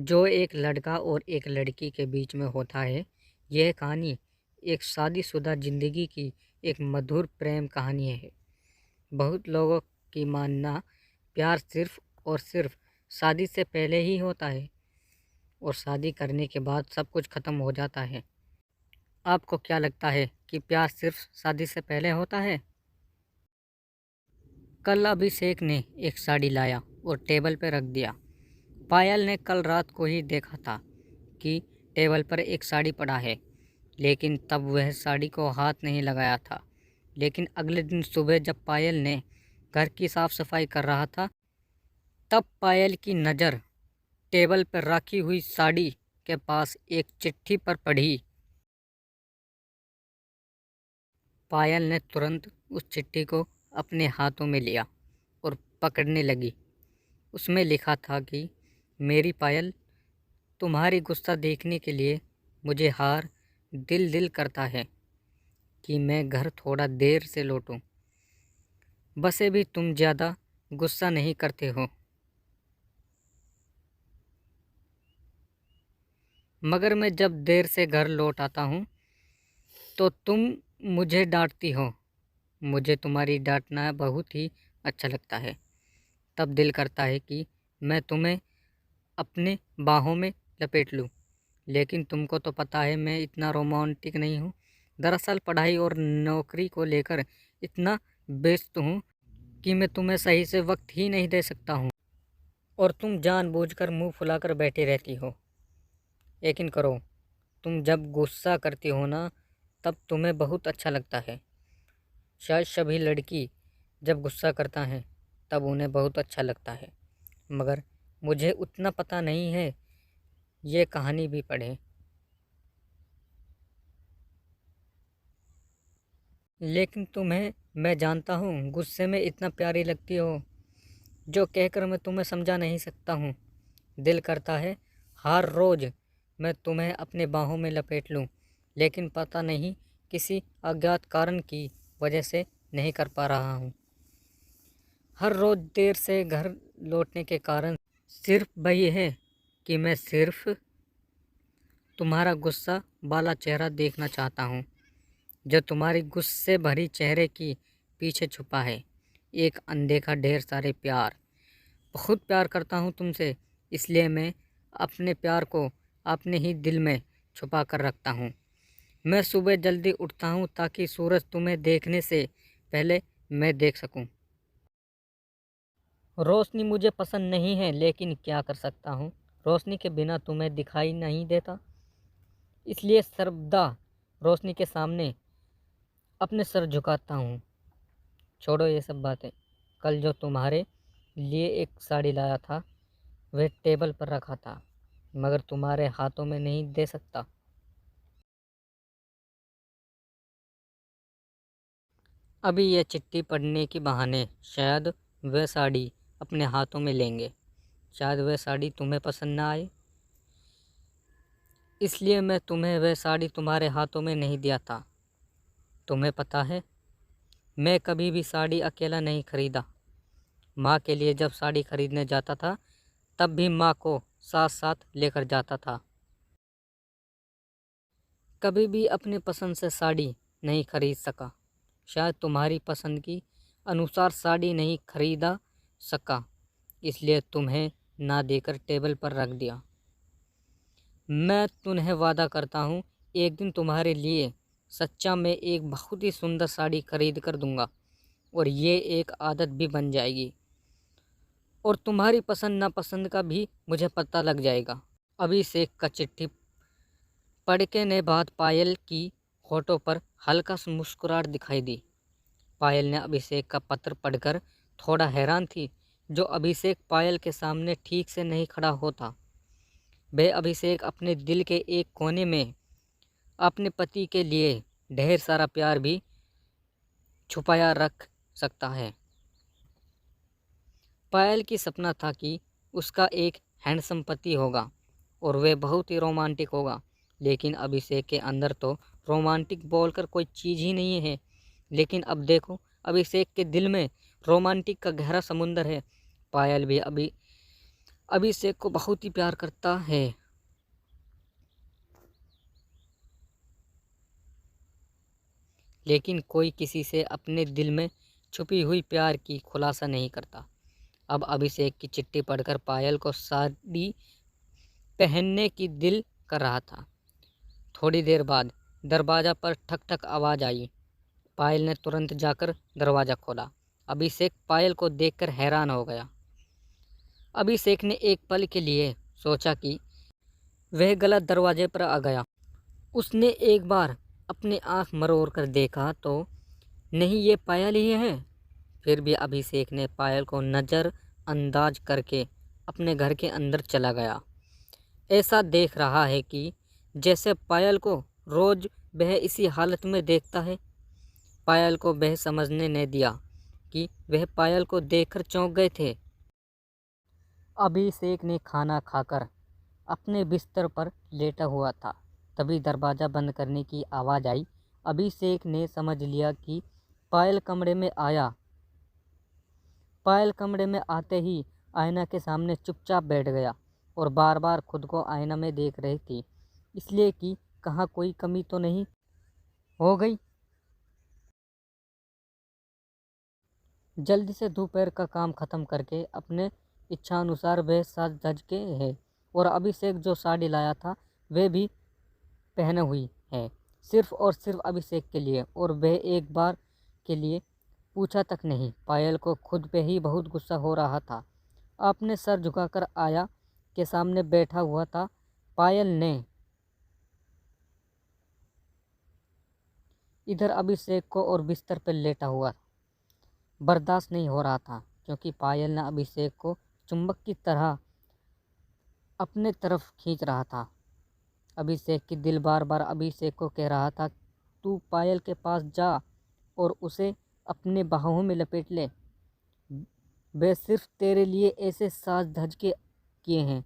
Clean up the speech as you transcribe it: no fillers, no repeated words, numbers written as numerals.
जो एक लड़का और एक लड़की के बीच में होता है। यह कहानी एक शादीशुदा ज़िंदगी की एक मधुर प्रेम कहानी है। बहुत लोगों की मानना प्यार सिर्फ और सिर्फ शादी से पहले ही होता है और शादी करने के बाद सब कुछ ख़त्म हो जाता है। आपको क्या लगता है कि प्यार सिर्फ शादी से पहले होता है? कल अभिषेक ने एक साड़ी लाया और टेबल पर रख दिया। पायल ने कल रात को ही देखा था कि टेबल पर एक साड़ी पड़ा है, लेकिन तब वह साड़ी को हाथ नहीं लगाया था। लेकिन अगले दिन सुबह जब पायल ने घर की साफ सफाई कर रहा था, तब पायल की नज़र टेबल पर रखी हुई साड़ी के पास एक चिट्ठी पर पड़ी। पायल ने तुरंत उस चिट्ठी को अपने हाथों में लिया और पकड़ने लगी। उसमें लिखा था कि मेरी पायल, तुम्हारी गुस्सा देखने के लिए मुझे हार दिल दिल करता है कि मैं घर थोड़ा देर से लौटूं। बसे भी तुम ज़्यादा गुस्सा नहीं करते हो, मगर मैं जब देर से घर लौट आता हूँ तो तुम मुझे डांटती हो। मुझे तुम्हारी डांटना बहुत ही अच्छा लगता है। तब दिल करता है कि मैं तुम्हें अपने बाहों में लपेट लूँ, लेकिन तुमको तो पता है मैं इतना रोमांटिक नहीं हूँ। दरअसल पढ़ाई और नौकरी को लेकर इतना व्यस्त हूँ कि मैं तुम्हें सही से वक्त ही नहीं दे सकता हूँ, और तुम जानबूझकर मुंह फुलाकर बैठी रहती हो। यकीन करो, तुम जब गुस्सा करती हो ना, तब तुम्हें बहुत अच्छा लगता है। शायद सभी लड़की जब गुस्सा करता है तब उन्हें बहुत अच्छा लगता है, मगर मुझे उतना पता नहीं है। ये कहानी भी पढ़ें। लेकिन तुम्हें मैं जानता हूँ, गुस्से में इतना प्यारी लगती हो जो कहकर मैं तुम्हें समझा नहीं सकता हूँ। दिल करता है हर रोज़ मैं तुम्हें अपने बाहों में लपेट लूँ, लेकिन पता नहीं किसी अज्ञात कारण की वजह से नहीं कर पा रहा हूँ। हर रोज़ देर से घर लौटने के कारण सिर्फ वही है कि मैं सिर्फ तुम्हारा गुस्सा वाला चेहरा देखना चाहता हूँ, जो तुम्हारी गुस्से भरी चेहरे की पीछे छुपा है। एक अनदेखा ढेर सारे प्यार। बहुत प्यार करता हूँ तुमसे, इसलिए मैं अपने प्यार को अपने ही दिल में छुपा कर रखता हूँ। मैं सुबह जल्दी उठता हूँ ताकि सूरज तुम्हें देखने से पहले मैं देख सकूँ। रोशनी मुझे पसंद नहीं है, लेकिन क्या कर सकता हूँ। रोशनी के बिना तुम्हें दिखाई नहीं देता, इसलिए सर्वदा रोशनी के सामने अपने सर झुकाता हूँ। छोड़ो ये सब बातें। कल जो तुम्हारे लिए एक साड़ी लाया था वह टेबल पर रखा था, मगर तुम्हारे हाथों में नहीं दे सकता। अभी यह चिट्ठी पढ़ने के बहाने शायद वह साड़ी अपने हाथों में लेंगे। शायद वह साड़ी तुम्हें पसंद ना आए, इसलिए मैं तुम्हें वह साड़ी तुम्हारे हाथों में नहीं दिया था। तुम्हें पता है, मैं कभी भी साड़ी अकेला नहीं खरीदा। माँ के लिए जब साड़ी खरीदने जाता था तब भी माँ को साथ साथ लेकर जाता था। कभी भी अपने पसंद से साड़ी नहीं खरीद सका। शायद तुम्हारी पसंद की अनुसार साड़ी नहीं खरीदा सका, इसलिए तुम्हें ना देकर टेबल पर रख दिया। मैं तुम्हें वादा करता हूँ, एक दिन तुम्हारे लिए सच्चा मैं एक बहुत ही सुंदर साड़ी खरीद कर दूंगा, और ये एक आदत भी बन जाएगी, और तुम्हारी पसंद नापसंद का भी मुझे पता लग जाएगा। अभिषेक का चिट्ठी पढ़ के ने बाद पायल की होठों पर हल्का सा मुस्कुराहट दिखाई दी। पायल ने अभिषेक का पत्र पढ़कर थोड़ा हैरान थी। जो अभिषेक पायल के सामने ठीक से नहीं खड़ा होता। वह अभिषेक अपने दिल के एक कोने में अपने पति के लिए ढेर सारा प्यार भी छुपाया रख सकता है। पायल की सपना था कि उसका एक हैंडसम पति होगा और वह बहुत ही रोमांटिक होगा, लेकिन अभिषेक के अंदर तो रोमांटिक बोलकर कोई चीज़ ही नहीं है। लेकिन अब देखो, अभिषेक के दिल में रोमांटिक का गहरा समुंदर है। पायल भी अभिषेक को बहुत ही प्यार करता है। लेकिन कोई किसी से अपने दिल में छुपी हुई प्यार की खुलासा नहीं करता। अब अभिषेक की चिट्ठी पढ़कर पायल को साड़ी पहनने की दिल कर रहा था। थोड़ी देर बाद दरवाज़ा पर ठक ठक आवाज़ आई। पायल ने तुरंत जाकर दरवाज़ा खोला। अभिषेक पायल को देखकर हैरान हो गया। अभिषेक ने एक पल के लिए सोचा कि वह गलत दरवाजे पर आ गया। उसने एक बार अपनी आंख मरोड़ कर देखा तो नहीं, ये पायल ही है। फिर भी अभिषेक ने पायल को नज़रअंदाज करके अपने घर के अंदर चला गया। ऐसा देख रहा है कि जैसे पायल को रोज़ वह इसी हालत में देखता है। पायल को वह समझने नहीं दिया कि वह पायल को देखकर चौंक गए थे। अभिषेक ने खाना खाकर अपने बिस्तर पर लेटा हुआ था। तभी दरवाज़ा बंद करने की आवाज़ आई। अभिषेक ने समझ लिया कि पायल कमरे में आया। पायल कमरे में आते ही आईना के सामने चुपचाप बैठ गया और बार बार खुद को आईना में देख रही थी, इसलिए कि कहाँ कोई कमी तो नहीं हो गई। जल्दी से दोपहर का काम ख़त्म करके अपने इच्छानुसार वह साज धज के है और अभिषेक जो साड़ी लाया था वह भी पहने हुई है, सिर्फ और सिर्फ अभिषेक के लिए। और वह एक बार के लिए पूछा तक नहीं। पायल को खुद पे ही बहुत गुस्सा हो रहा था। अपने सर झुकाकर आया के सामने बैठा हुआ था। पायल ने इधर अभिषेक को और बिस्तर पर लेटा हुआ बर्दाश्त नहीं हो रहा था, क्योंकि पायल ने अभिषेक को चुंबक की तरह अपने तरफ खींच रहा था। अभिषेक की दिल बार बार अभिषेक को कह रहा था, तू पायल के पास जा और उसे अपने बाहों में लपेट ले। वे सिर्फ तेरे लिए ऐसे साज धज के किए हैं